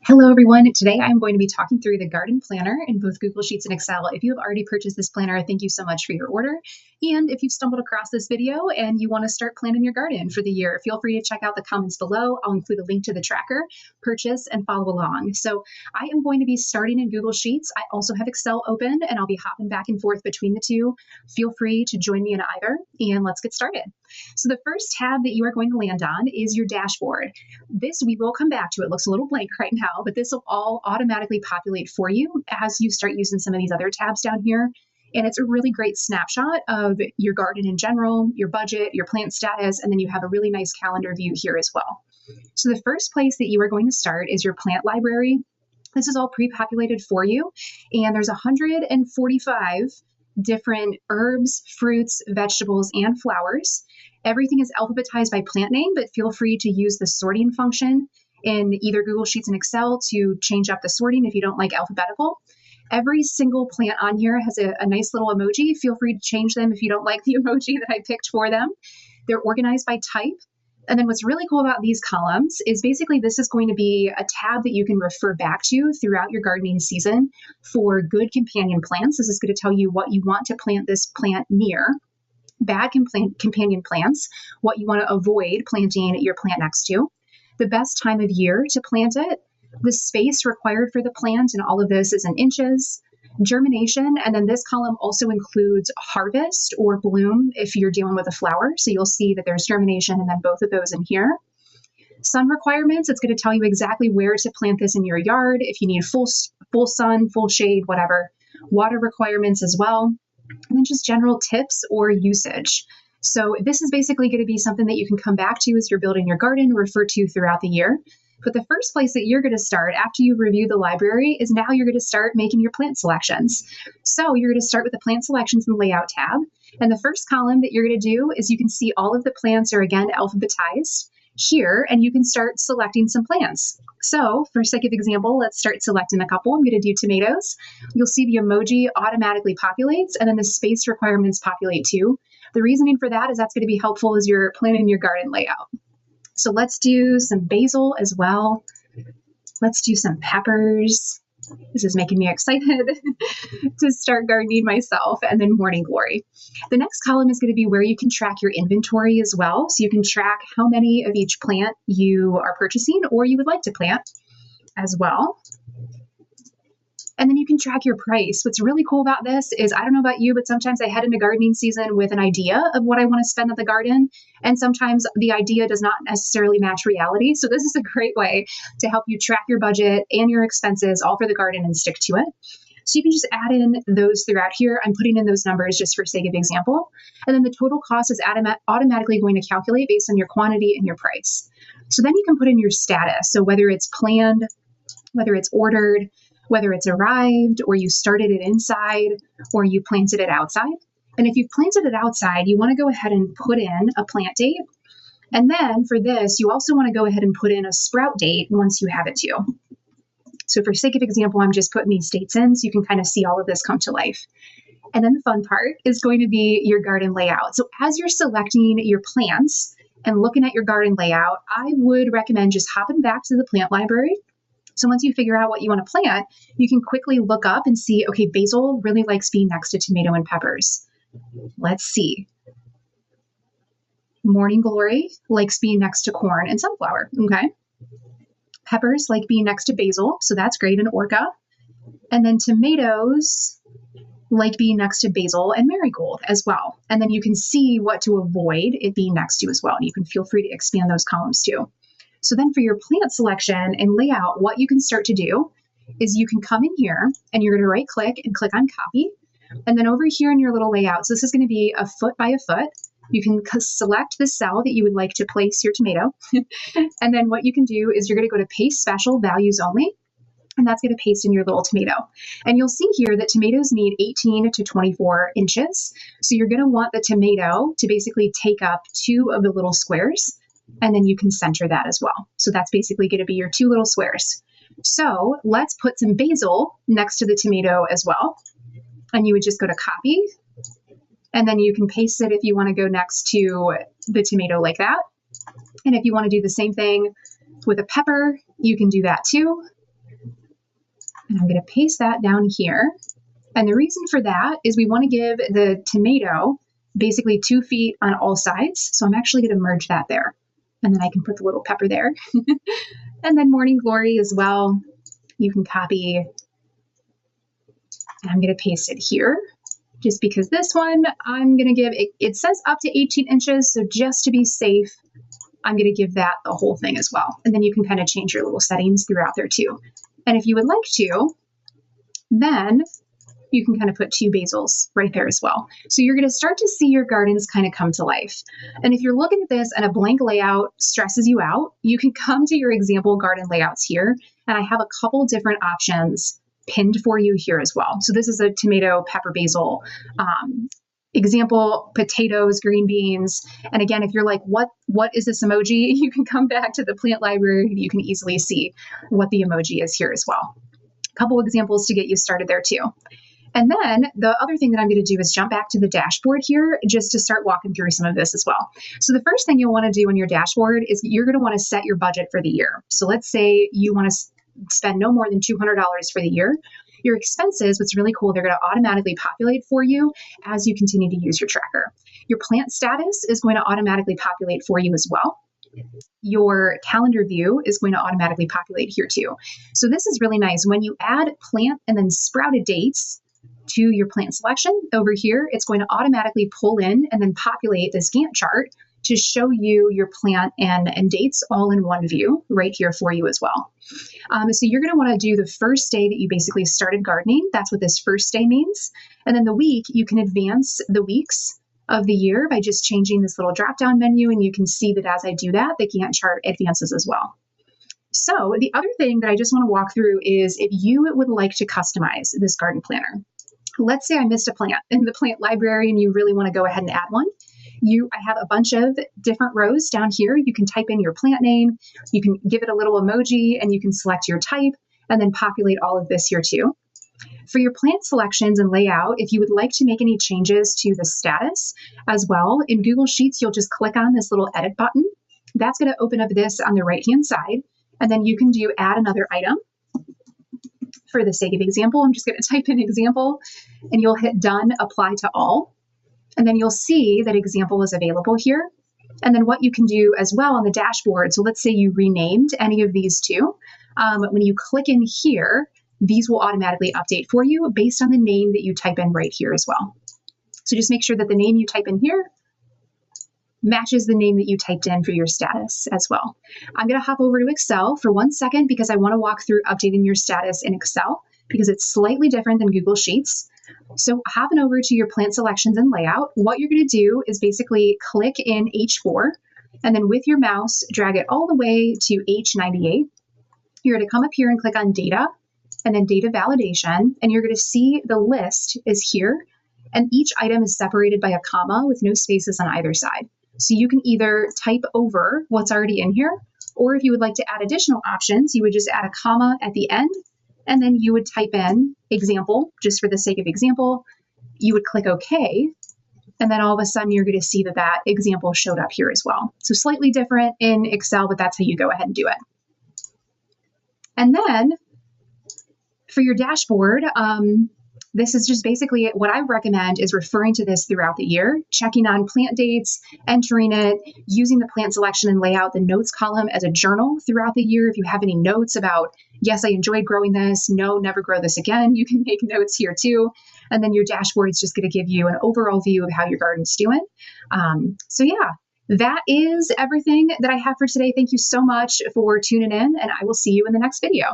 Hello everyone. Today I'm going to be talking through the garden planner in both Google Sheets and Excel. If you have already purchased this planner, thank you so much for your order. And if you've stumbled across this video and you want to start planning your garden for the year, feel free to check out the comments below. I'll include a link to the tracker, purchase, and follow along. So I am going to be starting in Google Sheets. I also have Excel open and I'll be hopping back and forth between the two. Feel free to join me in either and let's get started. So the first tab that you are going to land on is your dashboard. This we will come back to. It looks a little blank right now, but this will all automatically populate for you as you start using some of these other tabs down here. And it's a really great snapshot of your garden in general, your budget, your plant status, and then you have a really nice calendar view here as well. So the first place that you are going to start is your plant library. This is all pre-populated for you, and there's 145 different herbs, fruits, vegetables, and flowers. Everything is alphabetized by plant name, but feel free to use the sorting function in either Google Sheets and Excel to change up the sorting if you don't like alphabetical. Every single plant on here has a nice little emoji. Feel free to change them if you don't like the emoji that I picked for them. They're organized by type. And then what's really cool about these columns is basically this is going to be a tab that you can refer back to throughout your gardening season for good companion plants. This is going to tell you what you want to plant this plant near. Bad companion plants, what you want to avoid planting your plant next to, the best time of year to plant it, the space required for the plant, and all of this is in inches, germination, and then this column also includes harvest or bloom if you're dealing with a flower. So you'll see that there's germination and then both of those in here. Sun requirements, it's going to tell you exactly where to plant this in your yard, if you need full sun, full shade, whatever. Water requirements as well. And then just general tips or usage. So this is basically going to be something that you can come back to as you're building your garden, refer to throughout the year. But the first place that you're going to start after you've reviewed the library is now you're going to start making your plant selections. So you're going to start with the plant selections and layout tab. And the first column that you're going to do is you can see all of the plants are again alphabetized here, and you can start selecting some plants. So for sake of example, let's start selecting a couple. I'm going to do tomatoes. You'll see the emoji automatically populates and then the space requirements populate too. The reasoning for that is that's going to be helpful as you're planning your garden layout. So let's do some basil as well. Let's do some peppers. This is making me excited to start gardening myself, and then morning glory. The next column is going to be where you can track your inventory as well. So you can track how many of each plant you are purchasing or you would like to plant as well. And then you can track your price. What's really cool about this is, I don't know about you, but sometimes I head into gardening season with an idea of what I want to spend at the garden. And sometimes the idea does not necessarily match reality. So this is a great way to help you track your budget and your expenses all for the garden and stick to it. So you can just add in those throughout here. I'm putting in those numbers just for sake of example. And then the total cost is automatically going to calculate based on your quantity and your price. So then you can put in your status. So whether it's planned, whether it's ordered, whether it's arrived or you started it inside or you planted it outside. And if you've planted it outside, you want to go ahead and put in a plant date. And then for this, you also want to go ahead and put in a sprout date once you have it too. So for sake of example, I'm just putting these dates in so you can kind of see all of this come to life. And then the fun part is going to be your garden layout. So as you're selecting your plants and looking at your garden layout, I would recommend just hopping back to the plant library. So once you figure out what you want to plant, you can quickly look up and see, okay, basil really likes being next to tomato and peppers. Let's see. Morning glory likes being next to corn and sunflower, okay? Peppers like being next to basil, so that's great, and orca. And then tomatoes like being next to basil and marigold as well. And then you can see what to avoid it being next to as well. And you can feel free to expand those columns too. So then for your plant selection and layout, what you can start to do is you can come in here and you're going to right click and click on copy. And then over here in your little layout, so this is going to be a foot by a foot. You can select the cell that you would like to place your tomato. And then what you can do is you're going to go to paste special values only. And that's going to paste in your little tomato. And you'll see here that tomatoes need 18 to 24 inches. So you're going to want the tomato to basically take up 2 of the little squares. And then you can center that as well. So that's basically going to be your 2 little squares. So let's put some basil next to the tomato as well. And you would just go to copy. And then you can paste it if you want to go next to the tomato like that. And if you want to do the same thing with a pepper, you can do that too. And I'm going to paste that down here. And the reason for that is we want to give the tomato basically 2 feet on all sides. So I'm actually going to merge that there. And then I can put the little pepper there. And then Morning Glory as well. You can copy. And I'm going to paste it here. Just because this one, I'm going to give, it says up to 18 inches. So just to be safe, I'm going to give that the whole thing as well. And then you can kind of change your little settings throughout there too. And if you would like to, then you can kind of put 2 basils right there as well. So you're going to start to see your gardens kind of come to life. And if you're looking at this and a blank layout stresses you out, you can come to your example garden layouts here. And I have a couple different options pinned for you here as well. So this is a tomato, pepper, basil, example, potatoes, green beans. And again, if you're like, what is this emoji? You can come back to the plant library. You can easily see what the emoji is here as well. A couple examples to get you started there too. And then the other thing that I'm going to do is jump back to the dashboard here just to start walking through some of this as well. So the first thing you'll want to do on your dashboard is you're going to want to set your budget for the year. So let's say you want to spend no more than $200 for the year. Your expenses, what's really cool, they're going to automatically populate for you as you continue to use your tracker. Your plant status is going to automatically populate for you as well. Your calendar view is going to automatically populate here too. So this is really nice. When you add plant and then sprouted dates to your plant selection over here, it's going to automatically pull in and then populate this Gantt chart to show you your plant and dates all in one view right here for you as well. So you're going to want to do the first day that you basically started gardening. That's what this first day means. And then the week, you can advance the weeks of the year by just changing this little drop-down menu. And you can see that as I do that, the Gantt chart advances as well. So the other thing that I just want to walk through is if you would like to customize this garden planner. Let's say I missed a plant in the plant library and you really want to go ahead and add one. I have a bunch of different rows down here. You can type in your plant name, you can give it a little emoji, and you can select your type and then populate all of this here too. For your plant selections and layout, if you would like to make any changes to the status as well, in Google Sheets, you'll just click on this little edit button. That's going to open up this on the right-hand side, and then you can do add another item. For the sake of example, I'm just going to type in example, and you'll hit done, apply to all. And then you'll see that example is available here. And then what you can do as well on the dashboard, so let's say you renamed any of these two. When you click in here, these will automatically update for you based on the name that you type in right here as well. So just make sure that the name you type in here matches the name that you typed in for your status as well. I'm going to hop over to Excel for 1 second because I want to walk through updating your status in Excel because it's slightly different than Google Sheets. So hopping over to your plant selections and layout, what you're going to do is basically click in H4 and then with your mouse, drag it all the way to H98. You're going to come up here and click on data and then data validation, and you're going to see the list is here and each item is separated by a comma with no spaces on either side. So you can either type over what's already in here, or if you would like to add additional options, you would just add a comma at the end, and then you would type in example, just for the sake of example. You would click OK, and then all of a sudden you're going to see that that example showed up here as well. So slightly different in Excel, but that's how you go ahead and do it. And then for your dashboard, this is just basically what I recommend is referring to this throughout the year, checking on plant dates, entering it, using the plant selection and layout, the notes column as a journal throughout the year. If you have any notes about, yes, I enjoyed growing this, no, never grow this again, you can make notes here too. And then your dashboard is just going to give you an overall view of how your garden's doing. So yeah, that is everything that I have for today. Thank you so much for tuning in, and I will see you in the next video.